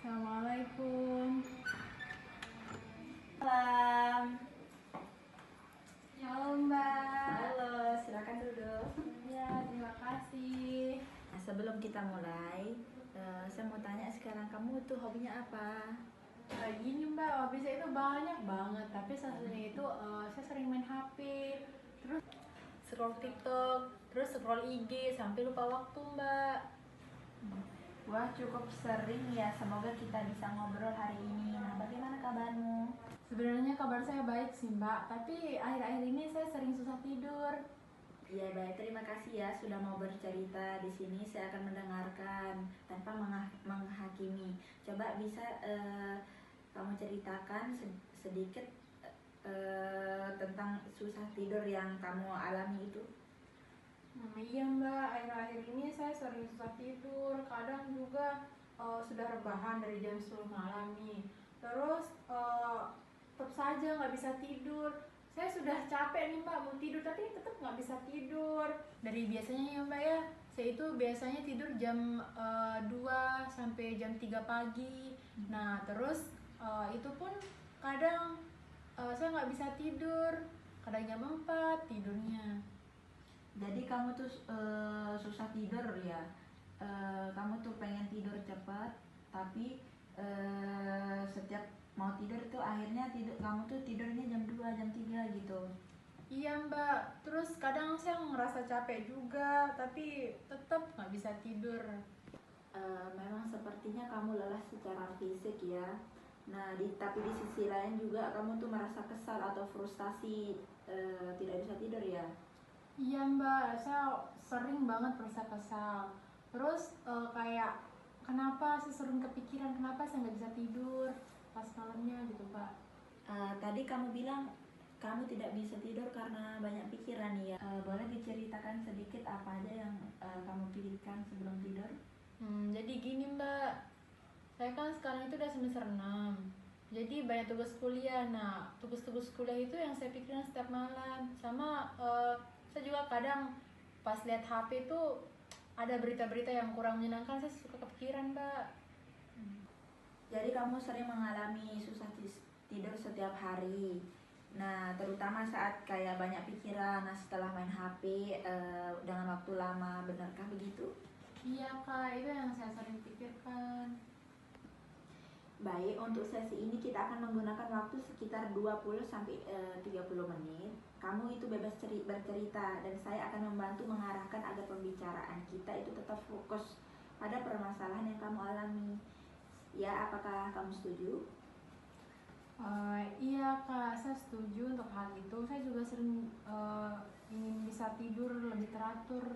Assalamualaikum. Malam. Ya, halo Mbak. Halo, silakan duduk. Ya, terima kasih. Nah, sebelum kita mulai, saya mau tanya sekarang kamu tuh hobinya apa? Gini Mbak, hobi saya itu banyak banget. Tapi salah satunya itu saya sering main HP, terus scroll TikTok, terus scroll IG sampai lupa waktu Mbak. Wah, cukup sering ya. Semoga kita bisa ngobrol hari ini. Nah, bagaimana kabarmu? Sebenarnya kabar saya baik sih Mbak, tapi akhir-akhir ini saya sering susah tidur. Iya, baik. Terima kasih ya sudah mau bercerita di sini. Saya akan mendengarkan tanpa menghakimi. Coba bisa kamu ceritakan sedikit tentang susah tidur yang kamu alami itu. Iya Mbak, akhir-akhir ini saya sering susah tidur. Kadang juga sudah rebahan dari jam 10 malam nih. Terus tetap saja nggak bisa tidur. Saya sudah capek nih Mbak mau tidur, tapi tetap nggak bisa tidur. Dari biasanya ya Mbak ya, saya itu biasanya tidur jam 2 sampai jam 3 pagi. Nah terus itu pun kadang saya nggak bisa tidur. Kadang jam 4 tidurnya. Jadi kamu tuh susah tidur ya. Kamu tuh pengen tidur cepat, tapi setiap mau tidur tuh akhirnya kamu tuh tidurnya jam 2 jam 3 gitu. Iya Mbak, terus kadang saya ngerasa capek juga, tapi tetap nggak bisa tidur. Memang sepertinya kamu lelah secara fisik ya. Nah, tapi di sisi lain juga kamu tuh merasa kesal atau frustasi tidak bisa tidur ya. Iya Mbak, saya sering banget merasa kesal. Terus kayak kenapa saya sering kepikiran, kenapa saya nggak bisa tidur pas malamnya gitu Pak. Tadi kamu bilang kamu tidak bisa tidur karena banyak pikiran ya. Boleh diceritakan sedikit apa aja yang kamu pikirkan sebelum tidur? Jadi gini Mbak, saya kan sekarang itu udah semester 6. Jadi banyak tugas kuliah. Nah, tugas-tugas kuliah itu yang saya pikirin setiap malam. Sama saya juga kadang pas lihat HP itu ada berita-berita yang kurang menyenangkan, saya suka kepikiran, Mbak. Jadi kamu sering mengalami susah tidur setiap hari. Nah, terutama saat kayak banyak pikiran. Nah, setelah main HP dengan waktu lama, benarkah begitu? Iya, Kak, itu yang saya sering pikirkan. Baik, untuk sesi ini kita akan menggunakan waktu sekitar 20 sampai 30 menit. Kamu itu bebas bercerita dan saya akan membantu mengarahkan agar pembicaraan kita itu tetap fokus pada permasalahan yang kamu alami. Ya, apakah kamu setuju? Iya, Kak, saya setuju untuk hal itu. Saya juga sering ingin bisa tidur lebih teratur.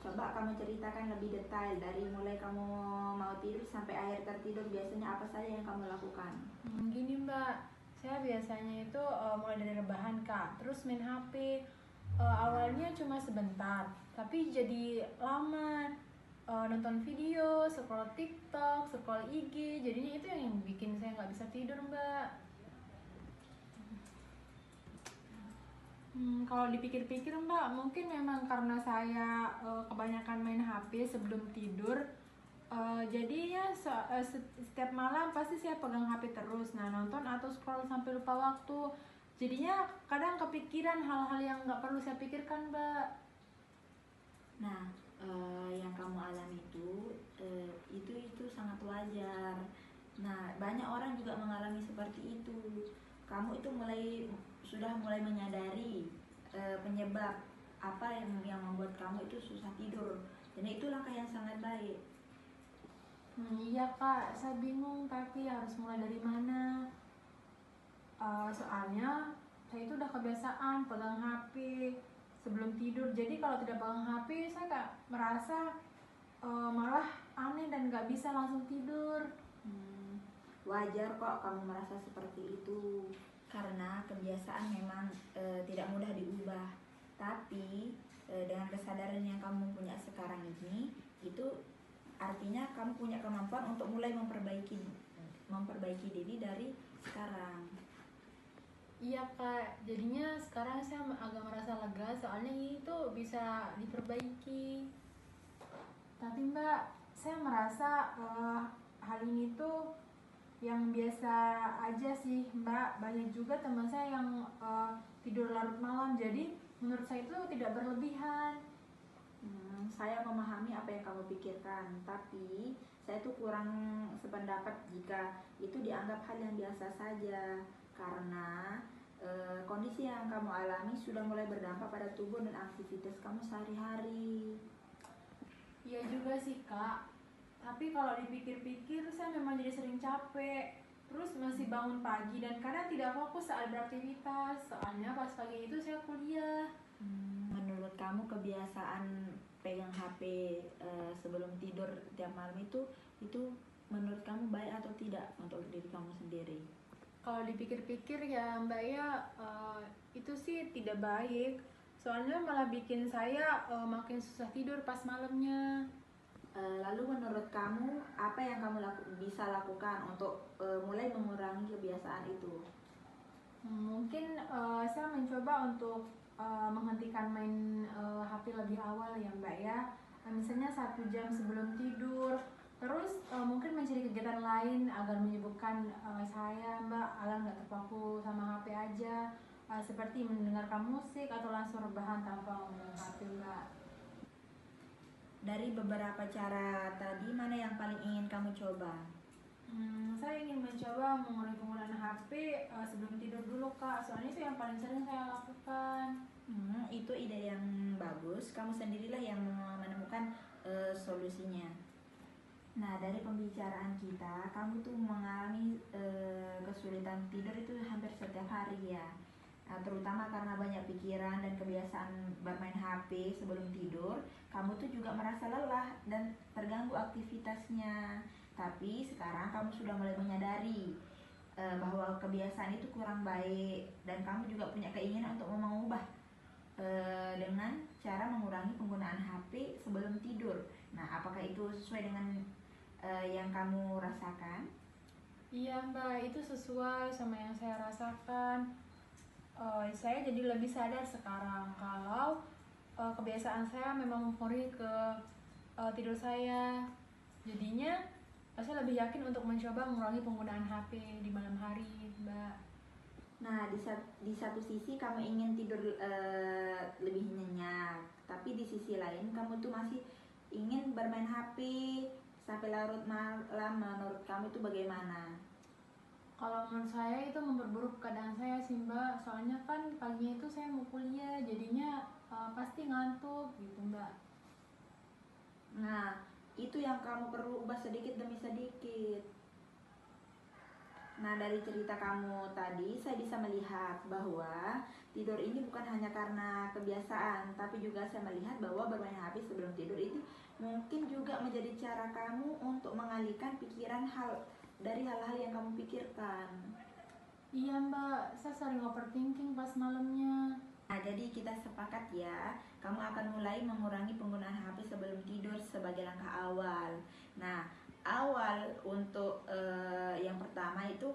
Coba kamu ceritakan lebih detail dari mulai kamu mau tidur sampai akhir tertidur, biasanya apa saja yang kamu lakukan? Gini Mbak, saya biasanya itu mulai dari rebahan Kak, terus main HP. Awalnya cuma sebentar, tapi jadi lama. Nonton video, scroll TikTok, scroll IG, jadinya itu yang bikin saya nggak bisa tidur Mbak. Kalau dipikir-pikir Mbak, mungkin memang karena saya kebanyakan main HP sebelum tidur. Jadinya setiap malam pasti saya pegang HP terus. Nah, nonton atau scroll sampai lupa waktu. Jadinya kadang kepikiran hal-hal yang nggak perlu saya pikirkan Mbak. Nah, yang kamu alami itu sangat wajar. Nah, banyak orang juga mengalami seperti itu. Kamu itu sudah mulai menyadari penyebab apa yang membuat kamu itu susah tidur, dan itu langkah yang sangat baik. Iya Kak, saya bingung tapi harus mulai dari mana. Soalnya saya itu udah kebiasaan pegang HP sebelum tidur. Jadi kalau tidak pegang HP saya kayak merasa malah aneh dan nggak bisa langsung tidur. Wajar kok kamu merasa seperti itu, karena kebiasaan memang tidak mudah diubah. Tapi dengan kesadaran yang kamu punya sekarang ini, itu artinya kamu punya kemampuan untuk mulai memperbaiki diri dari sekarang. Iya Kak, jadinya sekarang saya agak merasa lega soalnya itu bisa diperbaiki. Tapi Mbak, saya merasa hal ini tuh yang biasa aja sih Mbak. Banyak juga teman saya yang tidur larut malam, jadi menurut saya itu tidak berlebihan. Saya memahami apa yang kamu pikirkan, tapi saya tuh kurang sependapat jika itu dianggap hal yang biasa saja, karena kondisi yang kamu alami sudah mulai berdampak pada tubuh dan aktivitas kamu sehari-hari. Iya juga sih Kak, tapi kalau dipikir-pikir saya memang jadi sering capek, terus masih bangun pagi dan kadang tidak fokus saat beraktivitas, soalnya pas pagi itu saya kuliah. Menurut kamu kebiasaan pegang HP sebelum tidur tiap malam itu menurut kamu baik atau tidak untuk diri kamu sendiri? Kalau dipikir-pikir ya Mbak ya, itu sih tidak baik, soalnya malah bikin saya makin susah tidur pas malamnya. Lalu menurut kamu apa yang kamu bisa lakukan untuk mulai mengurangi kebiasaan itu? Mungkin saya mencoba untuk menghentikan main HP lebih awal ya Mbak ya. Misalnya 1 jam sebelum tidur. Terus mungkin mencari kegiatan lain agar menyibukkan saya Mbak, agar nggak terpaku sama HP aja. Seperti mendengarkan musik atau langsung rebahan tanpa memegang HP Mbak. Dari beberapa cara tadi, mana yang paling ingin kamu coba? Saya ingin mencoba mengurangi penggunaan HP sebelum tidur dulu Kak, soalnya itu yang paling sering saya lakukan. Itu ide yang bagus. Kamu sendirilah yang menemukan solusinya. Nah, dari pembicaraan kita, kamu tuh mengalami kesulitan tidur itu hampir setiap hari ya. Terutama karena banyak pikiran dan kebiasaan bermain HP sebelum tidur, kamu tuh juga merasa lelah dan terganggu aktivitasnya. Tapi sekarang kamu sudah mulai menyadari bahwa kebiasaan itu kurang baik dan kamu juga punya keinginan untuk mengubah dengan cara mengurangi penggunaan HP sebelum tidur. Nah, apakah itu sesuai dengan yang kamu rasakan? Iya Mbak, itu sesuai sama yang saya rasakan. Saya jadi lebih sadar sekarang kalau kebiasaan saya memang mempengaruhi ke tidur saya. Jadinya saya lebih yakin untuk mencoba mengurangi penggunaan HP di malam hari, Mbak. Nah, di satu sisi kamu ingin tidur lebih nyenyak, tapi di sisi lain kamu tuh masih ingin bermain HP sampai larut malam. Menurut kamu itu bagaimana? Kalau menurut saya itu memperburuk keadaan saya sih Mbak, soalnya kan paginya itu saya mau kuliah, jadinya pasti ngantuk gitu Mbak. Nah, itu yang kamu perlu ubah sedikit demi sedikit. Nah, dari cerita kamu tadi, saya bisa melihat bahwa tidur ini bukan hanya karena kebiasaan, tapi juga saya melihat bahwa bermain HP sebelum tidur itu mungkin juga menjadi cara kamu untuk mengalihkan pikiran dari hal-hal yang kamu pikirkan. Iya Mbak, saya sering overthinking pas malamnya. Nah, jadi kita sepakat ya, kamu akan mulai mengurangi penggunaan HP sebelum tidur sebagai langkah awal. Nah, awal untuk yang pertama itu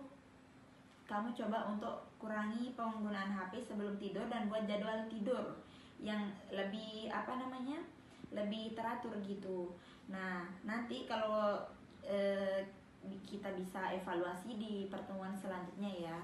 kamu coba untuk kurangi penggunaan HP sebelum tidur dan buat jadwal tidur yang lebih lebih teratur gitu. Nah, nanti kalau kita bisa evaluasi di pertemuan selanjutnya ya.